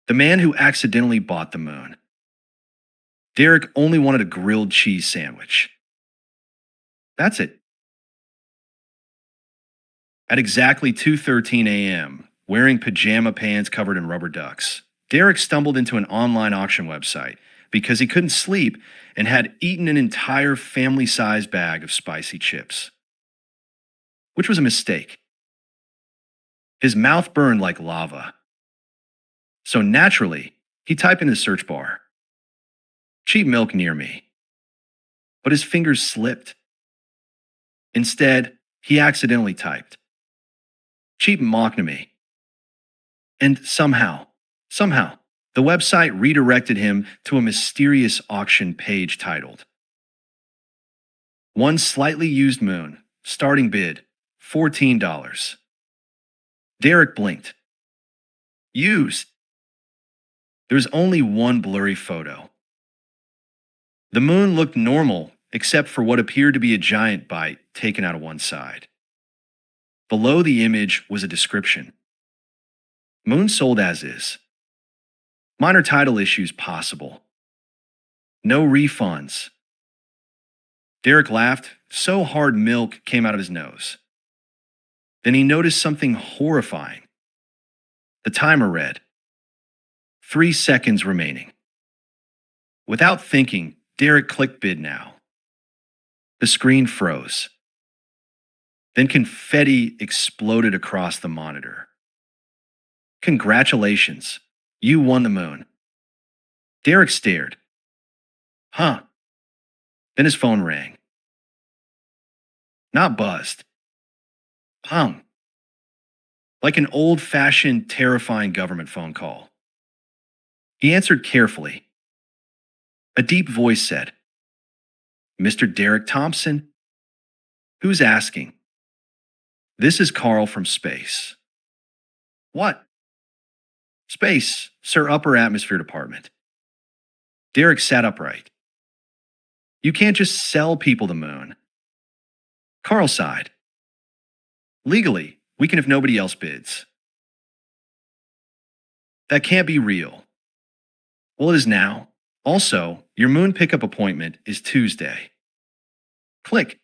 The man who accidentally bought the moon. Derek only wanted a grilled cheese sandwich. That's it. At exactly 2:13 a.m., wearing pajama pants covered in rubber ducks, Derek stumbled into an online auction website because he couldn't sleep and had eaten an entire family-sized bag of spicy chips, which was a mistake. His mouth burned like lava. So naturally, he typed in the search bar, cheap milk near me. But his fingers slipped. Instead, he accidentally typed, cheap mocknamy. And somehow, the website redirected him to a mysterious auction page titled, One Slightly Used Moon, Starting Bid, $14. Derek blinked. Used. There's only one blurry photo. The moon looked normal, except for what appeared to be a giant bite taken out of one side. Below the image was a description. Moon sold as is. Minor title issues possible. No refunds. Derek laughed so hard milk came out of his nose. Then he noticed something horrifying. The timer read, 3 seconds remaining. Without thinking, Derek clicked bid now. The screen froze. Then confetti exploded across the monitor. Congratulations, you won the moon. Derek stared. Huh. Then his phone rang. Not buzzed. Hung. Like an old-fashioned, terrifying government phone call. He answered carefully. A deep voice said, Mr. Derek Thompson? Who's asking? This is Carl from space. What? Space, Sir Upper Atmosphere Department. Derek sat upright. You can't just sell people the moon. Carl sighed. Legally, we can if nobody else bids. That can't be real. Well, it is now. Also, your moon pickup appointment is Tuesday. Click.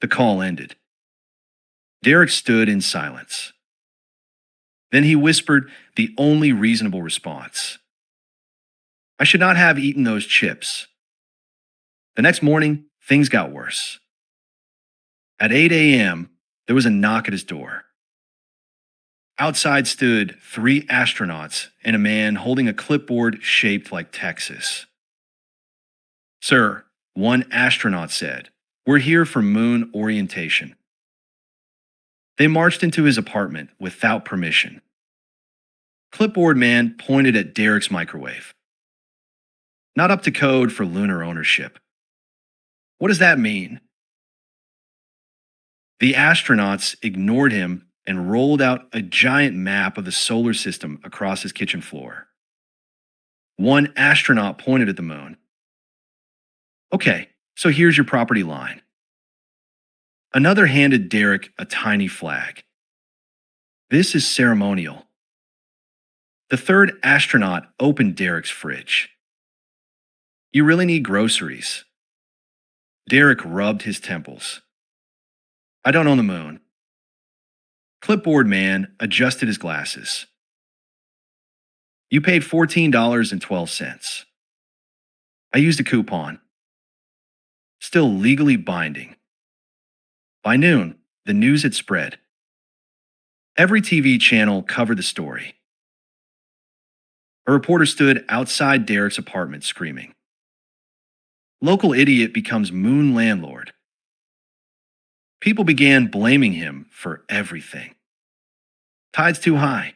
The call ended. Derek stood in silence. Then he whispered the only reasonable response. I should not have eaten those chips. The next morning, things got worse. At 8 a.m., there was a knock at his door. Outside stood 3 astronauts and a man holding a clipboard shaped like Texas. Sir, one astronaut said, we're here for moon orientation. They marched into his apartment without permission. Clipboard man pointed at Derek's microwave. Not up to code for lunar ownership. What does that mean? The astronauts ignored him and rolled out a giant map of the solar system across his kitchen floor. One astronaut pointed at the moon. Okay, so here's your property line. Another handed Derek a tiny flag. This is ceremonial. The third astronaut opened Derek's fridge. You really need groceries. Derek rubbed his temples. I don't own the moon. Clipboard man adjusted his glasses. You paid $14.12. I used a coupon. Still legally binding. By noon, the news had spread. Every TV channel covered the story. A reporter stood outside Derek's apartment screaming. Local idiot becomes moon landlord. People began blaming him for everything. Tide's too high.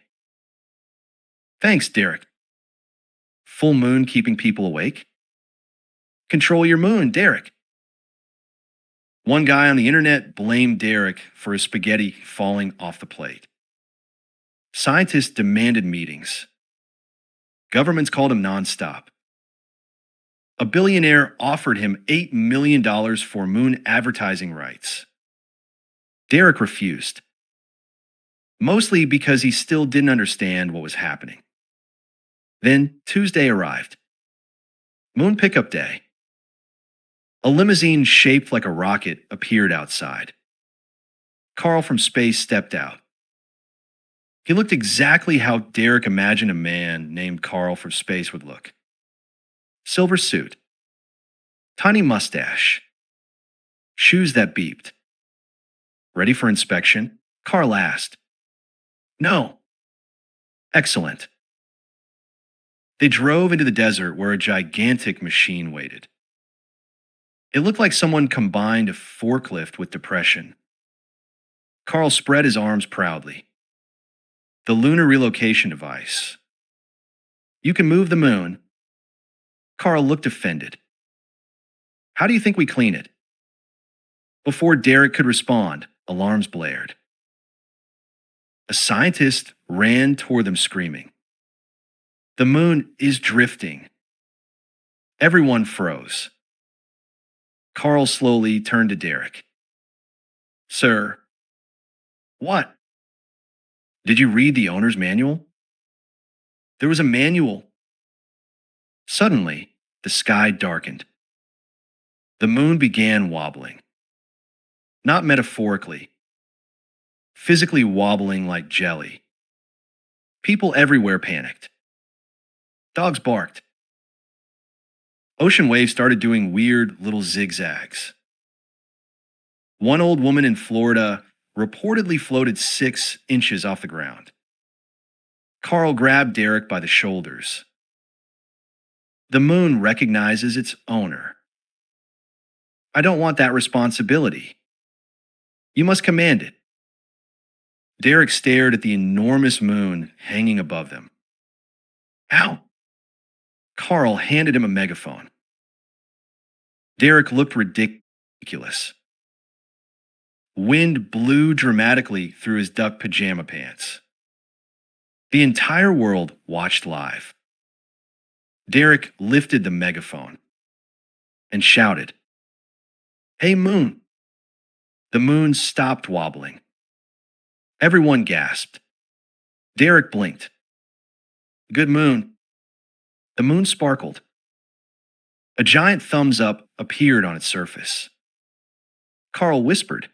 Thanks, Derek. Full moon keeping people awake? Control your moon, Derek. One guy on the internet blamed Derek for his spaghetti falling off the plate. Scientists demanded meetings. Governments called him nonstop. A billionaire offered him $8 million for moon advertising rights. Derek refused, mostly because he still didn't understand what was happening. Then Tuesday arrived. Moon pickup day. A limousine shaped like a rocket appeared outside. Carl from space stepped out. He looked exactly how Derek imagined a man named Carl from space would look. Silver suit, tiny mustache, shoes that beeped. Ready for inspection? Carl asked. No. Excellent. They drove into the desert where a gigantic machine waited. It looked like someone combined a forklift with depression. Carl spread his arms proudly. The lunar relocation device. You can move the moon. Carl looked offended. How do you think we clean it? Before Derek could respond, alarms blared. A scientist ran toward them screaming. The moon is drifting. Everyone froze. Carl slowly turned to Derek. Sir. What? Did you read the owner's manual? There was a manual. Suddenly, the sky darkened. The moon began wobbling. Not metaphorically, physically wobbling like jelly. People everywhere panicked. Dogs barked. Ocean waves started doing weird little zigzags. One old woman in Florida reportedly floated 6 inches off the ground. Carl grabbed Derek by the shoulders. The moon recognizes its owner. I don't want that responsibility. You must command it. Derek stared at the enormous moon hanging above them. Ow! Carl handed him a megaphone. Derek looked ridiculous. Wind blew dramatically through his duck pajama pants. The entire world watched live. Derek lifted the megaphone and shouted, Hey, moon! The moon stopped wobbling. Everyone gasped. Derek blinked. Good moon. The moon sparkled. A giant thumbs up appeared on its surface. Carl whispered,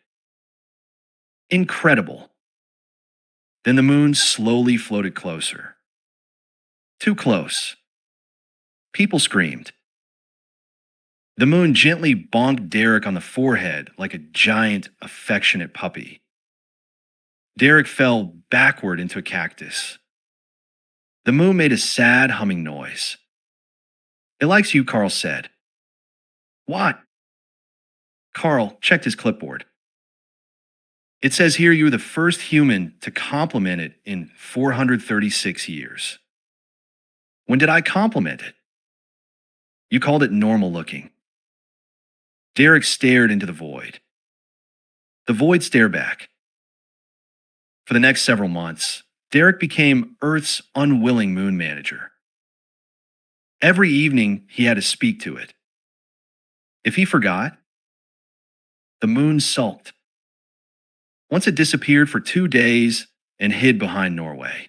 Incredible. Then the moon slowly floated closer. Too close. People screamed. The moon gently bonked Derek on the forehead like a giant, affectionate puppy. Derek fell backward into a cactus. The moon made a sad humming noise. It likes you, Carl said. What? Carl checked his clipboard. It says here you were the first human to compliment it in 436 years. When did I compliment it? You called it normal looking. Derek stared into the void. The void stared back. For the next several months, Derek became Earth's unwilling moon manager. Every evening, he had to speak to it. If he forgot, the moon sulked. Once it disappeared for 2 days and hid behind Norway.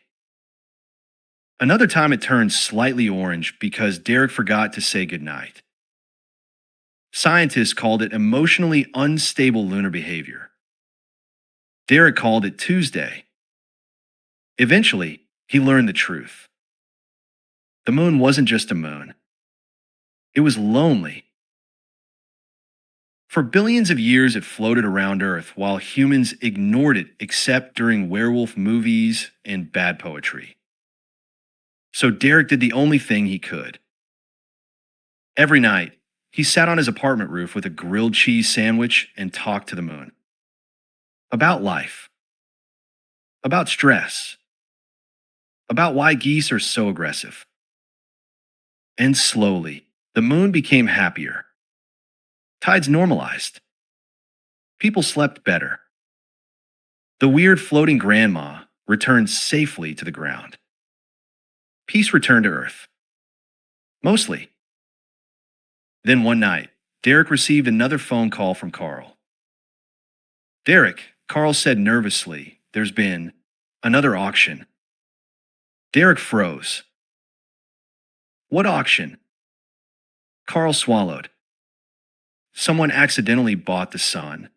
Another time it turned slightly orange because Derek forgot to say goodnight. Scientists called it emotionally unstable lunar behavior. Derek called it Tuesday. Eventually, he learned the truth. The moon wasn't just a moon. It was lonely. For billions of years, it floated around Earth while humans ignored it except during werewolf movies and bad poetry. So Derek did the only thing he could. Every night, he sat on his apartment roof with a grilled cheese sandwich and talked to the moon. About life. About stress. About why geese are so aggressive. And slowly, the moon became happier. Tides normalized. People slept better. The weird floating grandma returned safely to the ground. Peace returned to Earth. Mostly. Then one night, Derek received another phone call from Carl. Derek, Carl said nervously, there's been another auction. Derek froze. What auction? Carl swallowed. Someone accidentally bought the sun.